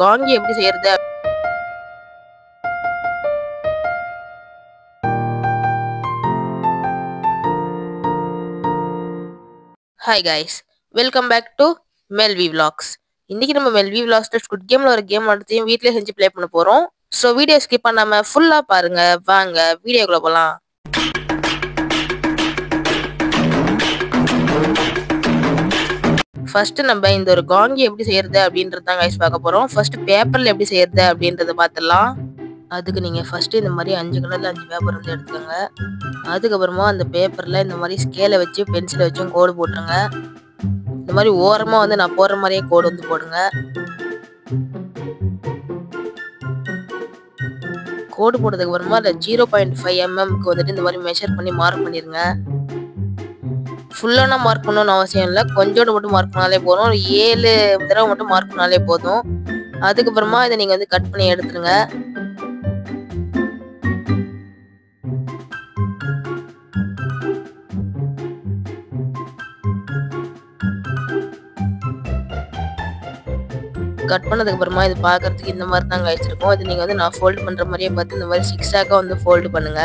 காங்கி எப்படி செய்யறது? Hi guys, welcome back to Melvi vlogs. இன்னைக்கு நம்ம மெல்வி vlogsல ஸ்குட் கேம்ல ஒரு கேம் அடுத்தையும் வீட்லயே செஞ்சு ப்ளே பண்ண போறோம். ஸோ வீடியோ ஸ்கிப் பண்ணாம ஃபுல்லா பாருங்க. வாங்க வீடியோக்குள்ள போலாம். ஃபர்ஸ்ட் நம்ம இந்த ஒரு காங்கி எப்படி செய்யறது அப்படின்றது தான் கைஸ் பார்க்க போறோம். ஃபர்ஸ்ட் பேப்பர்ல எப்படி செய்யறது அப்படின்றத பார்த்துடலாம். அதுக்கு நீங்க ஃபர்ஸ்ட் இந்த மாதிரி 5 கலர்ல 5 பேப்பர் வந்து எடுத்துக்கோங்க. அதுக்கப்புறமா அந்த பேப்பர்ல இந்த மாதிரி ஸ்கேலை வச்சு பென்சிலை வச்சும் கோடு போட்டுருங்க. இந்த மாதிரி ஓரமா வந்து நான் போடுற மாதிரியே கோடு வந்து போடுங்க. கோடு போட்டதுக்கு அப்புறமா அந்த 0.5 mmக்கு வந்துட்டு இந்த மாதிரி மெஷர் பண்ணி மார்க் பண்ணிருங்க. ஃபுல்லானா மார்க் பண்ணணும்னு அவசியம் இல்லை, கொஞ்சோண்டு மட்டும் மார்க் பண்ணாலே போதும். ஒரு 7 தடவை மட்டும் மார்க் பண்ணாலே போதும். அதுக்கப்புறமா இதை நீங்க வந்து கட் பண்ணி எடுத்துருங்க. கட் பண்ணதுக்கு அப்புறமா இது பார்க்கறதுக்கு இந்த மாதிரி தான் வச்சிருக்கோம். இது நீங்க வந்து நான் ஃபோல்ட் பண்ற மாதிரியே பார்த்து இந்த மாதிரி சிக்ஸாக்கா வந்து ஃபோல்டு பண்ணுங்க.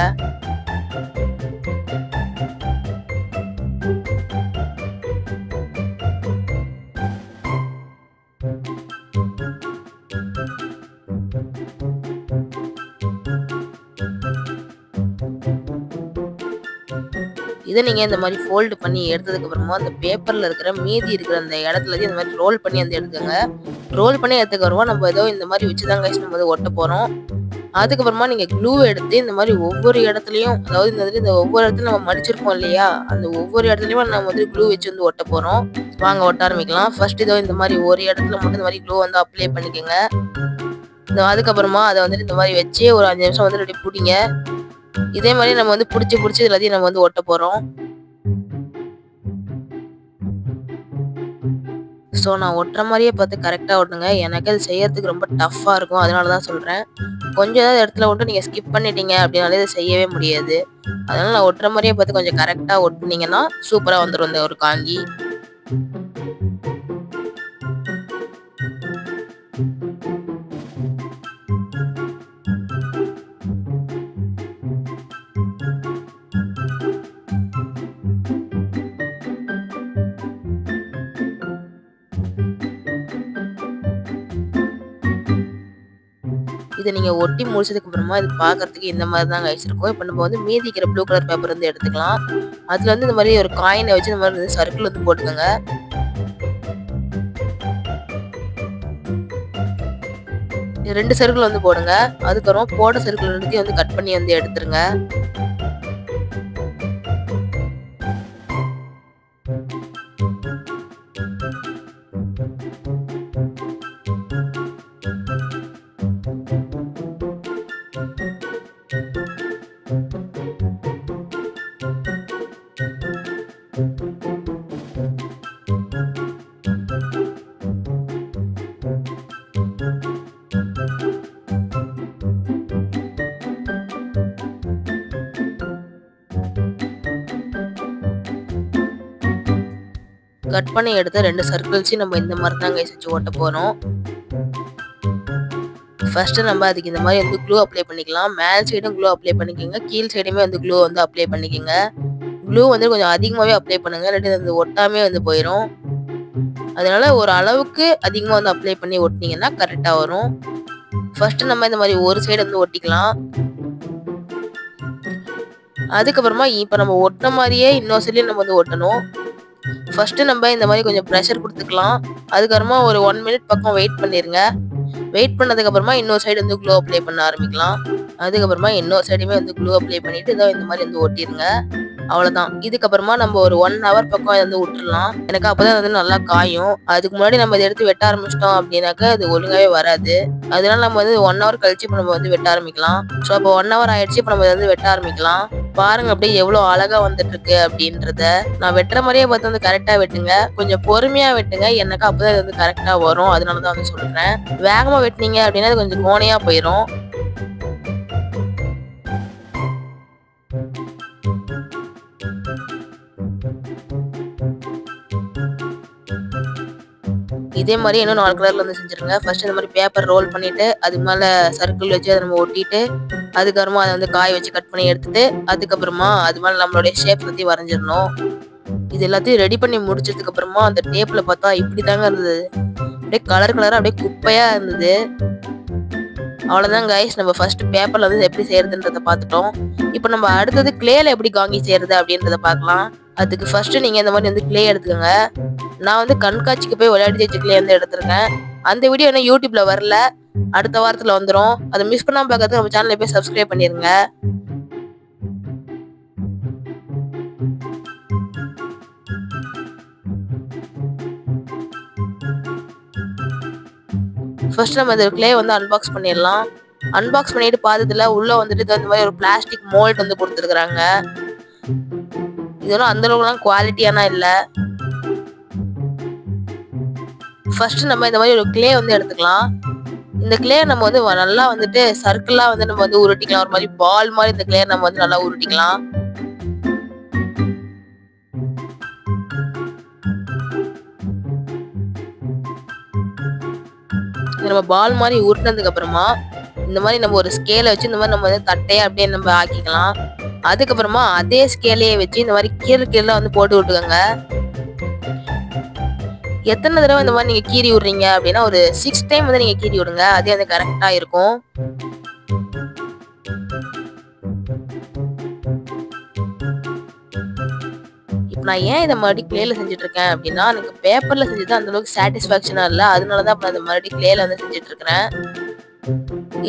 இதை நீங்க இந்த மாதிரி ஃபோல்டு பண்ணி எடுத்ததுக்கு அப்புறமா அந்த பேப்பர்ல இருக்கிற மீதி இருக்கிற அந்த இடத்துல இந்த மாதிரி ரோல் பண்ணி வந்து எடுத்துங்க. ரோல் பண்ணி எடுத்துக்க அப்புறமா நம்ம ஏதோ இந்த மாதிரி வச்சுதான் கைஸ் நம்ம வந்து ஒட்ட போறோம். அதுக்கப்புறமா நீங்க க்ளூ எடுத்து இந்த மாதிரி ஒவ்வொரு இடத்துலயும், அதாவது இந்த ஒவ்வொரு இடத்துல நம்ம மடிச்சிருப்போம் இல்லையா, அந்த ஒவ்வொரு இடத்துலயும் நம்ம வந்து க்ளூ வச்சு வந்து ஒட்ட போறோம். வாங்க ஒட்ட ஆரம்பிக்கலாம். ஃபர்ஸ்ட் இதோ இந்த மாதிரி ஒரு இடத்துல மட்டும் இந்த மாதிரி க்ளூ வந்து அப்ளை பண்ணிக்கோங்க. அதுக்கப்புறமா அதை வந்துட்டு இந்த மாதிரி வச்சு ஒரு 5 நிமிஷம் வந்து ரெடி பிடிங்க. இதே மாதிரி நம்ம வந்து பிடிச்சி எல்லாத்தையும் நம்ம வந்து ஒட்ட போறோம். ஸோ நான் ஒட்டுற மாதிரியே பார்த்து கரெக்டாக ஒட்டுங்க. எனக்கு அது செய்யறதுக்கு ரொம்ப டஃப்பாக இருக்கும், அதனால தான் சொல்கிறேன். கொஞ்சம் ஏதாவது இடத்துல மட்டும் நீங்கள் ஸ்கிப் பண்ணிட்டீங்க அப்படின்னாலே இதை செய்யவே முடியாது. அதனால நான் ஒட்டுற மாதிரியே பார்த்து கொஞ்சம் கரெக்டாக ஒட்டுனீங்கன்னா சூப்பராக வந்துடும் இந்த ஒரு காங்கி. இதை நீங்க ஒட்டி முடிச்சதுக்கு அப்புறமா இது பார்க்கறதுக்கு இந்த மாதிரி தான் வச்சிருக்கோம். இப்போ நம்ம வந்து மீதி இருக்கிற ப்ளூ கலர் பேப்பர் வந்து எடுத்துக்கலாம். அதுல வந்து இந்த மாதிரி ஒரு காயினை வச்சு இந்த மாதிரி சர்க்கிள் வந்து போட்டுக்கோங்க. ரெண்டு சர்க்கிள் வந்து போடுங்க. அதுக்கப்புறம் போட்ட சர்க்கிள் ரெண்டுத்தையும் வந்து கட் பண்ணி வந்து எடுத்துருங்க. கட் பண்ணி எடுத்த ரெண்டு சர்க்கிள்ஸையும் நம்ம இந்த மாதிரி தான் கைஸ் வச்சு ஓட்ட போறோம். ஃபர்ஸ்ட் நம்ம அதுக்கு இந்த மாதிரி வந்து க்ளூ அப்ளை பண்ணிக்கலாம். மேல் சைடும் க்ளூ அப்ளை பண்ணிக்கோங்க, கீழ் சைடுமே வந்து க்ளூ வந்து அப்ளை பண்ணிக்கோங்க. க்ளூ வந்து கொஞ்சம் அதிகமாகவே அப்ளை பண்ணுங்க, இல்லாட்டி அது ஒட்டாமே வந்து போயிடும். அதனால ஒரு அளவுக்கு அதிகமாக வந்து அப்ளை பண்ணி ஒட்டினீங்கன்னா கரெக்டாக வரும். ஃபர்ஸ்ட் நம்ம இந்த மாதிரி ஒரு சைடு வந்து ஒட்டிக்கலாம். அதுக்கப்புறமா இப்போ நம்ம ஒட்டின மாதிரியே இன்னொரு சைட்லையும் நம்ம வந்து ஒட்டணும். ஃபர்ஸ்ட் நம்ம இந்த மாதிரி கொஞ்சம் ப்ரெஷர் கொடுத்துக்கலாம். அதுக்கப்புறமா ஒரு 1 மினிட் பக்கம் வெயிட் பண்ணிருங்க. வெயிட் பண்ணதுக்கு அப்புறமா இன்னொரு சைடு வந்து க்ளூ அப்ளை பண்ண ஆரம்பிக்கலாம். அதுக்கப்புறமா இன்னொரு சைடுமே வந்து க்ளூ அப்ளை பண்ணிட்டு இதோ இந்த மாதிரி வந்து ஒட்டிருங்க. அவ்வளவுதான். இதுக்கப்புறமா நம்ம ஒரு 1 ஹவர் பக்கம் இதை வந்து விட்டுறலாம். எனக்கு அப்பதான் வந்து நல்லா காயும். அதுக்கு முன்னாடி நம்ம இதை எடுத்து வெட்ட ஆரம்பிச்சிட்டோம் அப்படின்னாக்கா அது ஒழுங்காவே வராது. அதனால நம்ம வந்து 1 ஹவர் கழிச்சு இப்போ நம்ம வந்து வெட்ட ஆரம்பிக்கலாம். ஸோ அப்போ 1 ஹவர் ஆயிடுச்சு. இப்போ நம்ம வந்து வெட்ட ஆரம்பிக்கலாம். பாருங்க அப்படியே எவ்வளவு அழகா வந்துட்டு இருக்கு அப்படின்றத. நான் வெட்டுற மாதிரியே பார்த்து வந்து கரெக்டா வெட்டுங்க, கொஞ்சம் பொறுமையா வெட்டுங்க. எனக்கு அப்பதான் இது வந்து கரெக்டா வரும், அதனாலதான் வந்து சொல்றேன். வேகமா வெட்டினீங்க அப்படின்னா அது கொஞ்சம் கோணையா போயிடும். இதே மாதிரி இன்னும் 4 கலர்ல வந்து செஞ்சிருங்க. ஃபர்ஸ்ட் இந்த மாதிரி பேப்பர் ரோல் பண்ணிட்டு அதுக்கு மேல சர்க்கிள் வச்சு அதை நம்ம ஒட்டிட்டு அதுக்கப்புறமா அதை வந்து காய வச்சு கட் பண்ணி எடுத்துட்டு அதுக்கப்புறமா அது மேல நம்மளுடைய ஷேப் பத்தி வரைஞ்சிடணும். இது எல்லாத்தையும் ரெடி பண்ணி முடிச்சதுக்கு அப்புறமா அந்த டேப்ல பார்த்தா இப்படி தாங்க இருந்தது. அப்படியே கலர் கலரா அப்படியே குப்பையா இருந்தது. அவ்வளவுதான் கைஸ், நம்ம ஃபர்ஸ்ட் பேப்பர்ல வந்து எப்படி செய்யறதுன்றத பார்த்துட்டோம். இப்போ நம்ம அடுத்தது கிளேல எப்படி காங்கி செய்யறது அப்படின்றத பார்க்கலாம். அதுக்கு ஃபர்ஸ்ட் நீங்க இந்த மாதிரி வந்து கிளே எடுத்துக்கோங்க. நான் வந்து கண்காட்சிக்கு போய் விளையாடி வச்ச கிளே வந்து எடுத்திருக்கேன். அந்த வீடியோ என்ன யூடியூப்ல வரல, அடுத்த வாரத்துல வந்துடும். அதை மிஸ் பண்ணாம பார்க்கறதுக்கு நம்ம சேனலை போய் சப்ஸ்கிரைப் பண்ணிருங்க. ஃபர்ஸ்ட் நம்ம இந்த கிளே வந்து அன்பாக்ஸ் பண்ணிடலாம். அன்பாக்ஸ் பண்ணிட்டு பார்த்ததுல உள்ள வந்துட்டு இந்த மாதிரி ஒரு பிளாஸ்டிக் மோல்ட் வந்து கொடுத்துருக்காங்க. இதெல்லாம் அந்த அளவுக்குலாம் குவாலிட்டியானா இல்லை. ஃபர்ஸ்ட் நம்ம இந்த மாதிரி ஒரு கிளே வந்து எடுத்துக்கலாம். இந்த கிளே நம்ம வந்து நல்லா வந்துட்டு சர்க்கிளா வந்து நம்ம வந்து உருட்டிக்கலாம். ஒரு மாதிரி பால் மாதிரி இந்த கிளே நம்ம வந்து நல்லா உருட்டிக்கலாம். நம்ம பால் மாதிரி உருட்டினதுக்கு அப்புறமா இந்த மாதிரி நம்ம ஒரு ஸ்கேலை வச்சு இந்த மாதிரி நம்ம வந்து தட்டையா அப்படியே நம்ம ஆக்கிக்கலாம். அதுக்கப்புறமா அதே ஸ்கேலையே வச்சு இந்த மாதிரி கீழே வந்து போட்டு விட்டுக்கோங்க. எத்தனை தடவை இந்த மாதிரி நீங்க கீறி விடுறீங்க அப்படின்னா ஒரு 6 டைம் வந்து நீங்க கீறி விடுங்க. அதே வந்து கரெக்டா இருக்கும். இப்போ நான் ஏன் இதை மறுபடியும் கிளேல செஞ்சுட்டு இருக்கேன் அப்படின்னா எனக்கு பேப்பர்ல செஞ்சது அந்த அளவுக்கு சாட்டிஸ்பாக்சனா இல்லை. அதனாலதான் இப்போ அந்த மறுபடியும் கிளேல வந்து செஞ்சுட்டு இருக்கிறேன்.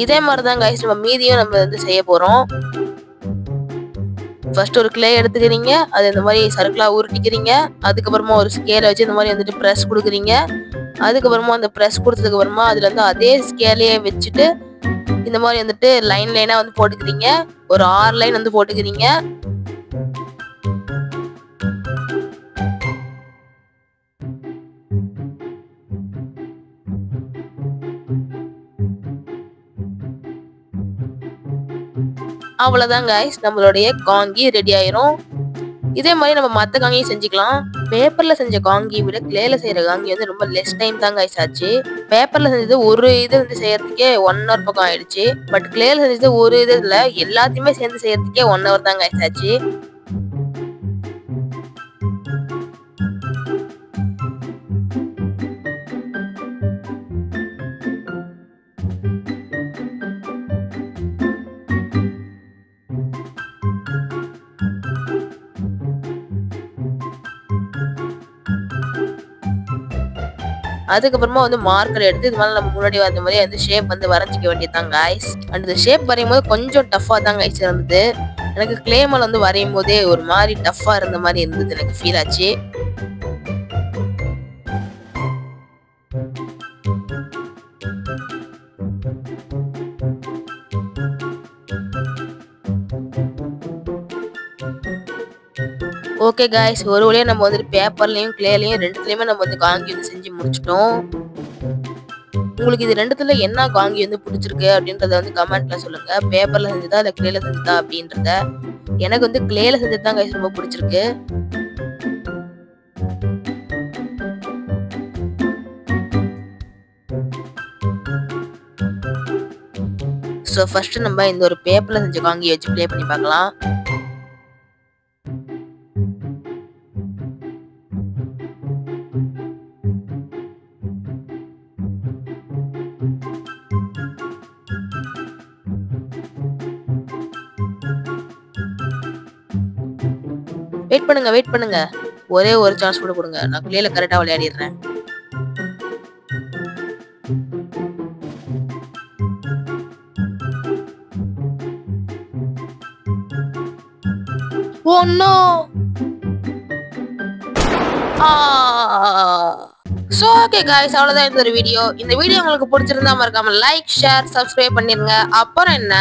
இதே மாதிரிதான் கைஸ் நம்ம மீதியும் நம்ம வந்து செய்ய போறோம். ஃபர்ஸ்ட் ஒரு கிளே எடுத்துக்கிறீங்க, அது இந்த மாதிரி சர்க்கிளா உருட்டிக்கிறீங்க. அதுக்கப்புறமா ஒரு ஸ்கேலை வச்சு இந்த மாதிரி வந்துட்டு ப்ரெஸ் கொடுக்குறீங்க. அதுக்கப்புறமா அந்த ப்ரெஸ் கொடுத்ததுக்கு அப்புறமா அதுல இருந்து அதே ஸ்கேலையே வச்சுட்டு இந்த மாதிரி வந்துட்டு லைனா வந்து போட்டுக்கிறீங்க. ஒரு 6 லைன் வந்து போட்டுக்கிறீங்க. அவ்வளவுதான் கைஸ், நம்மளுடைய காங்கி ரெடி ஆயிரும். இதே மாதிரி நம்ம மற்ற காங்கியும் செஞ்சுக்கலாம். பேப்பர்ல செஞ்ச காங்கி விட கிளேல செய்யற காங்கி வந்து ரொம்ப லெஸ் டைம் தான் கைஸ் ஆச்சு. பேப்பர்ல செஞ்சது ஒரு இது வந்து செய்யறதுக்கே 1 hour பக்கம் ஆயிடுச்சு. பட் கிளேல செஞ்சது ஒரு இது இல்ல, எல்லாத்தையுமே சேர்ந்து செய்யறதுக்கே 1 hour தான் கைஸ் ஆச்சு. அதுக்கப்புறமா வந்து மார்க்கர் எடுத்து இது மேலே நம்ம முன்னாடி வந்த மாதிரி அந்த ஷேப் வந்து வரைஞ்சிக்க வேண்டியதுதான் கைஸ். அண்ட் இந்த ஷேப் வரையும் போது கொஞ்சம் டஃப்பாக தான் கைஸ் இருந்தது. எனக்கு கிளே மேல வந்து வரையும் போதே ஒரு மாதிரி டஃப்பாக இருந்த மாதிரி இருந்தது, எனக்கு ஃபீல் ஆச்சு. ஓகே கைஸ், ஒரு வழியா நம்ம வந்துட்டு பேப்பர்லயும் கிளேலையும் ரெண்டுத்துலயுமே நம்ம வந்து காங்கி வந்து செஞ்சு முடிச்சிட்டோம். உங்களுக்கு இது ரெண்டுத்துல என்ன காங்கி வந்து பிடிச்சிருக்கு அப்படின்றத வந்து கமெண்ட்ல சொல்லுங்க. பேப்பர்ல செஞ்சதா இல்ல கிளேல செஞ்சதா அப்படின்றத. எனக்கு வந்து கிளேல செஞ்சது தான் கைஸ் ரொம்ப பிடிச்சிருக்கு. ஸோ ஃபர்ஸ்ட் நம்ம இந்த ஒரு பேப்பர்ல செஞ்ச காங்கியை வச்சு ப்ளே பண்ணி பார்க்கலாம். வெயிட் பண்ணுங்க, ஒரே ஒரு சான்ஸ் கூட கொடுங்க. நான் கிளேல கரெக்டா விளையாடிடுறேன். Oh no! So okay guys, அவ்வளவுதான் இந்த வீடியோ. இந்த வீடியோ உங்களுக்கு பிடிச்சிருந்தா மறக்காம லைக், ஷேர், சப்ஸ்கிரைப் பண்ணிருங்க. அப்புறம் என்ன?